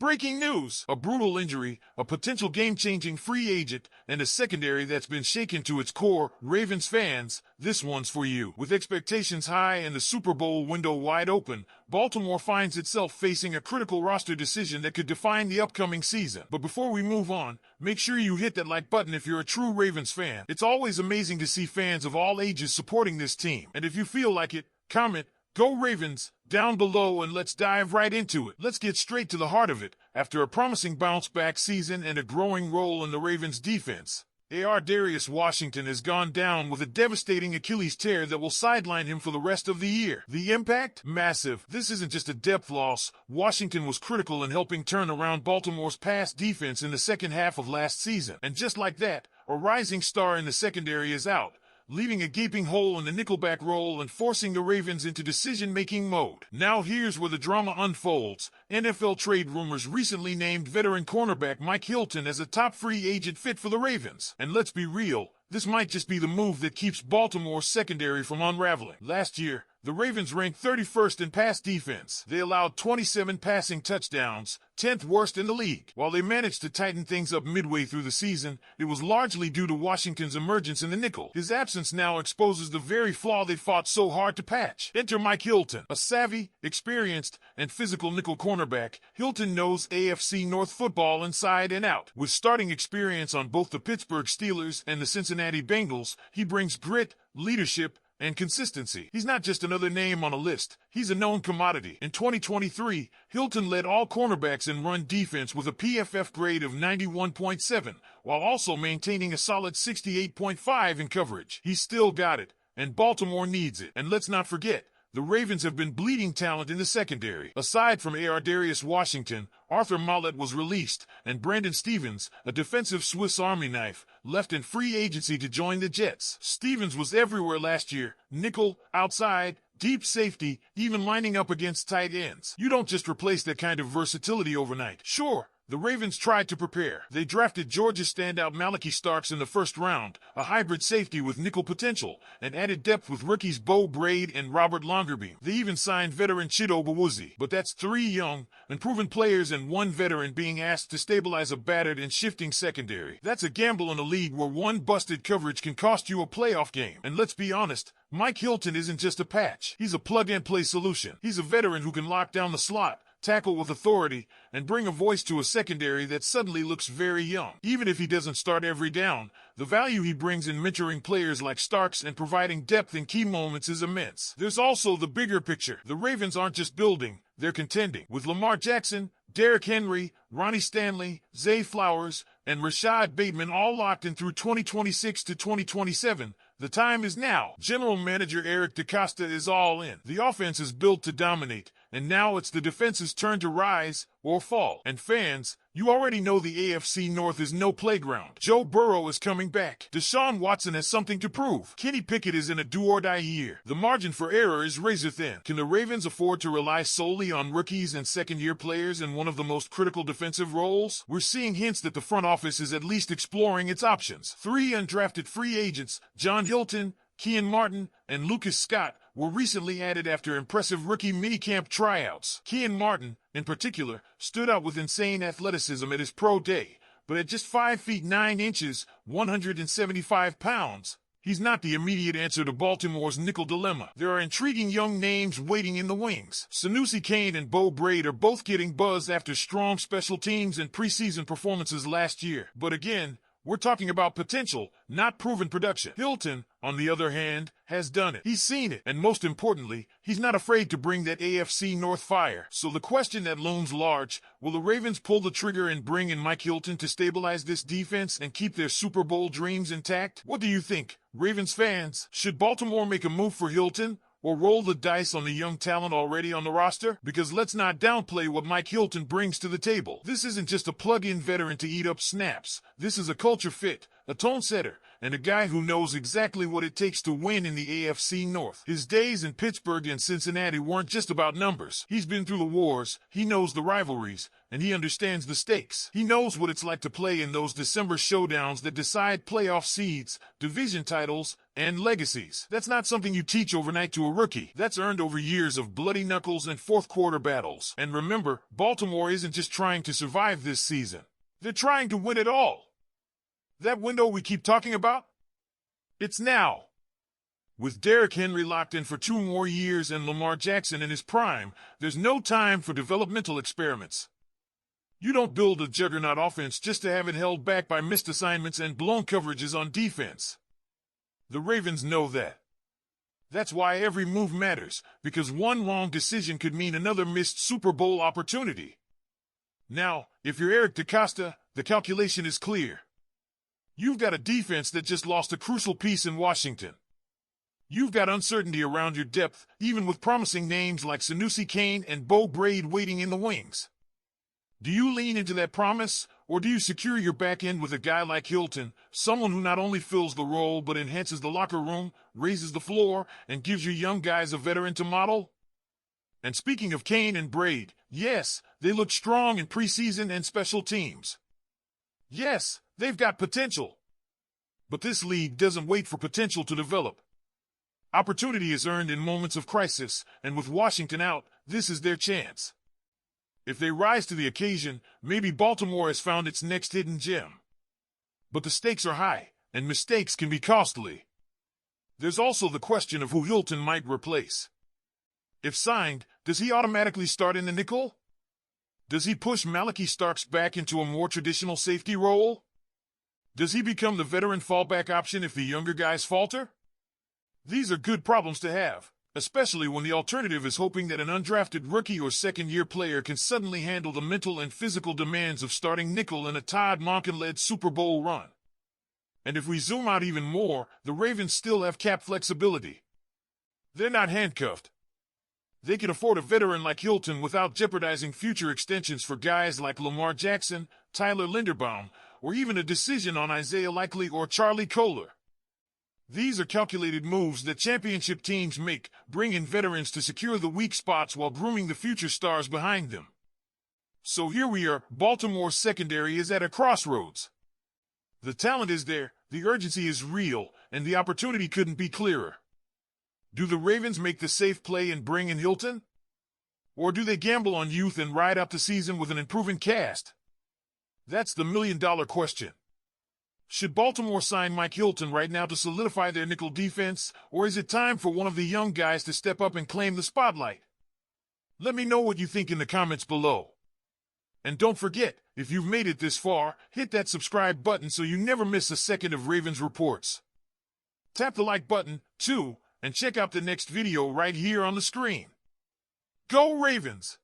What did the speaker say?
Breaking news! A brutal injury, a potential game-changing free agent, and a secondary that's been shaken to its core. Ravens fans, this one's for you. With expectations high and the Super Bowl window wide open, Baltimore finds itself facing a critical roster decision that could define the upcoming season. But before we move on, make sure you hit that like button if you're a true Ravens fan. It's always amazing to see fans of all ages supporting this team. And if you feel like it, comment, "Go Ravens," down below and let's dive right into it. Let's get straight to the heart of it. After a promising bounce-back season and a growing role in the Ravens' defense, Darius Washington has gone down with a devastating Achilles tear that will sideline him for the rest of the year. The impact? Massive. This isn't just a depth loss. Washington was critical in helping turn around Baltimore's pass defense in the second half of last season. And just like that, a rising star in the secondary is out, leaving a gaping hole in the nickelback role and forcing the Ravens into decision-making mode. Now here's where the drama unfolds. NFL trade rumors recently named veteran cornerback Mike Hilton as a top free agent fit for the Ravens. And let's be real, this might just be the move that keeps Baltimore's secondary from unraveling. Last year, the Ravens ranked 31st in pass defense. They allowed 27 passing touchdowns, 10th worst in the league. While they managed to tighten things up midway through the season, it was largely due to Washington's emergence in the nickel. His absence now exposes the very flaw they fought so hard to patch. Enter Mike Hilton, a savvy, experienced, and physical nickel cornerback. Hilton knows AFC North football inside and out. With starting experience on both the Pittsburgh Steelers and the Cincinnati Bengals, he brings grit, leadership, and consistency. He's not just another name on a list. He's a known commodity. In 2023, Hilton led all cornerbacks in run defense with a PFF grade of 91.7, while also maintaining a solid 68.5 in coverage. He's still got it, and Baltimore needs it. And let's not forget, the Ravens have been bleeding talent in the secondary. Aside from Darius Washington, Arthur Maulet was released, and Brandon Stevens, a defensive Swiss Army knife, left in free agency to join the Jets. Stevens was everywhere last year, nickel, outside, deep safety, even lining up against tight ends. You don't just replace that kind of versatility overnight. Sure, the Ravens tried to prepare. They drafted Georgia standout Malachi Starks in the first round, a hybrid safety with nickel potential, and added depth with rookies Bo Braid and Robert Longerbeam. They even signed veteran Chido Awuzie. But that's 3 young, unproven players and 1 veteran being asked to stabilize a battered and shifting secondary. That's a gamble in a league where one busted coverage can cost you a playoff game. And let's be honest, Mike Hilton isn't just a patch. He's a plug-and-play solution. He's a veteran who can lock down the slot, tackle with authority, and bring a voice to a secondary that suddenly looks very young. Even if he doesn't start every down, the value he brings in mentoring players like Starks and providing depth in key moments is immense. There's also the bigger picture. The Ravens aren't just building, they're contending. With Lamar Jackson, Derrick Henry, Ronnie Stanley, Zay Flowers, and Rashad Bateman all locked in through 2026 to 2027, the time is now. General Manager Eric DeCosta is all in. The offense is built to dominate, and now it's the defense's turn to rise or fall. And fans, you already know the AFC North is no playground. Joe Burrow is coming back. Deshaun Watson has something to prove. Kenny Pickett is in a do-or-die year. The margin for error is razor thin. Can the Ravens afford to rely solely on rookies and second-year players in one of the most critical defensive roles? We're seeing hints that the front office is at least exploring its options. 3 undrafted free agents, John Hilton, Kean Martin, and Lucas Scott, were recently added after impressive rookie minicamp tryouts. Kean Martin, in particular, stood out with insane athleticism at his pro day, but at just 5 feet 9 inches, 175 pounds, he's not the immediate answer to Baltimore's nickel dilemma. There are intriguing young names waiting in the wings. Sanusi Kane and Bo Braid are both getting buzz after strong special teams and preseason performances last year. But again, we're talking about potential, not proven production. Hilton, on the other hand, has done it. He's seen it, and most importantly, he's not afraid to bring that AFC North fire. So the question that looms large, will the Ravens pull the trigger and bring in Mike Hilton to stabilize this defense and keep their Super Bowl dreams intact? What do you think, Ravens fans? Should Baltimore make a move for Hilton, or roll the dice on the young talent already on the roster? Because let's not downplay what Mike Hilton brings to the table. This isn't just a plug-in veteran to eat up snaps. This is a culture fit, a tone setter, and a guy who knows exactly what it takes to win in the AFC North. His days in Pittsburgh and Cincinnati weren't just about numbers. He's been through the wars, he knows the rivalries, and he understands the stakes. He knows what it's like to play in those December showdowns that decide playoff seeds, division titles, And legacies. That's not something you teach overnight to a rookie. That's earned over years of bloody knuckles and fourth-quarter battles. And remember, Baltimore isn't just trying to survive this season. They're trying to win it all. That window we keep talking about? It's now. With Derrick Henry locked in for 2 more years and Lamar Jackson in his prime, there's no time for developmental experiments. You don't build a juggernaut offense just to have it held back by missed assignments and blown coverages on defense. The Ravens know that. That's why every move matters, because one wrong decision could mean another missed Super Bowl opportunity. Now, if you're Eric DeCosta, the calculation is clear. You've got a defense that just lost a crucial piece in Washington. You've got uncertainty around your depth, even with promising names like Sanusi Kane and Bo Braid waiting in the wings. Do you lean into that promise, or do you secure your back end with a guy like Hilton, someone who not only fills the role but enhances the locker room, raises the floor, and gives your young guys a veteran to model? And speaking of Kane and Braid, yes, they look strong in preseason and special teams. Yes, they've got potential. But this league doesn't wait for potential to develop. Opportunity is earned in moments of crisis, and with Washington out, this is their chance. If they rise to the occasion, maybe Baltimore has found its next hidden gem. But the stakes are high, and mistakes can be costly. There's also the question of who Hilton might replace. If signed, does he automatically start in the nickel? Does he push Malachi Starks back into a more traditional safety role? Does he become the veteran fallback option if the younger guys falter? These are good problems to have, especially when the alternative is hoping that an undrafted rookie or second-year player can suddenly handle the mental and physical demands of starting nickel in a Todd Monken-led Super Bowl run. And if we zoom out even more, the Ravens still have cap flexibility. They're not handcuffed. They can afford a veteran like Hilton without jeopardizing future extensions for guys like Lamar Jackson, Tyler Linderbaum, or even a decision on Isaiah Likely or Charlie Kolar. These are calculated moves that championship teams make, bring in veterans to secure the weak spots while grooming the future stars behind them. So here we are, Baltimore's secondary is at a crossroads. The talent is there, the urgency is real, and the opportunity couldn't be clearer. Do the Ravens make the safe play and bring in Hilton? Or do they gamble on youth and ride out the season with an improving cast? That's the million-dollar question. Should Baltimore sign Mike Hilton right now to solidify their nickel defense, or is it time for one of the young guys to step up and claim the spotlight? Let me know what you think in the comments below. And don't forget, if you've made it this far, hit that subscribe button so you never miss a second of Ravens reports. Tap the like button, too, and check out the next video right here on the screen. Go Ravens!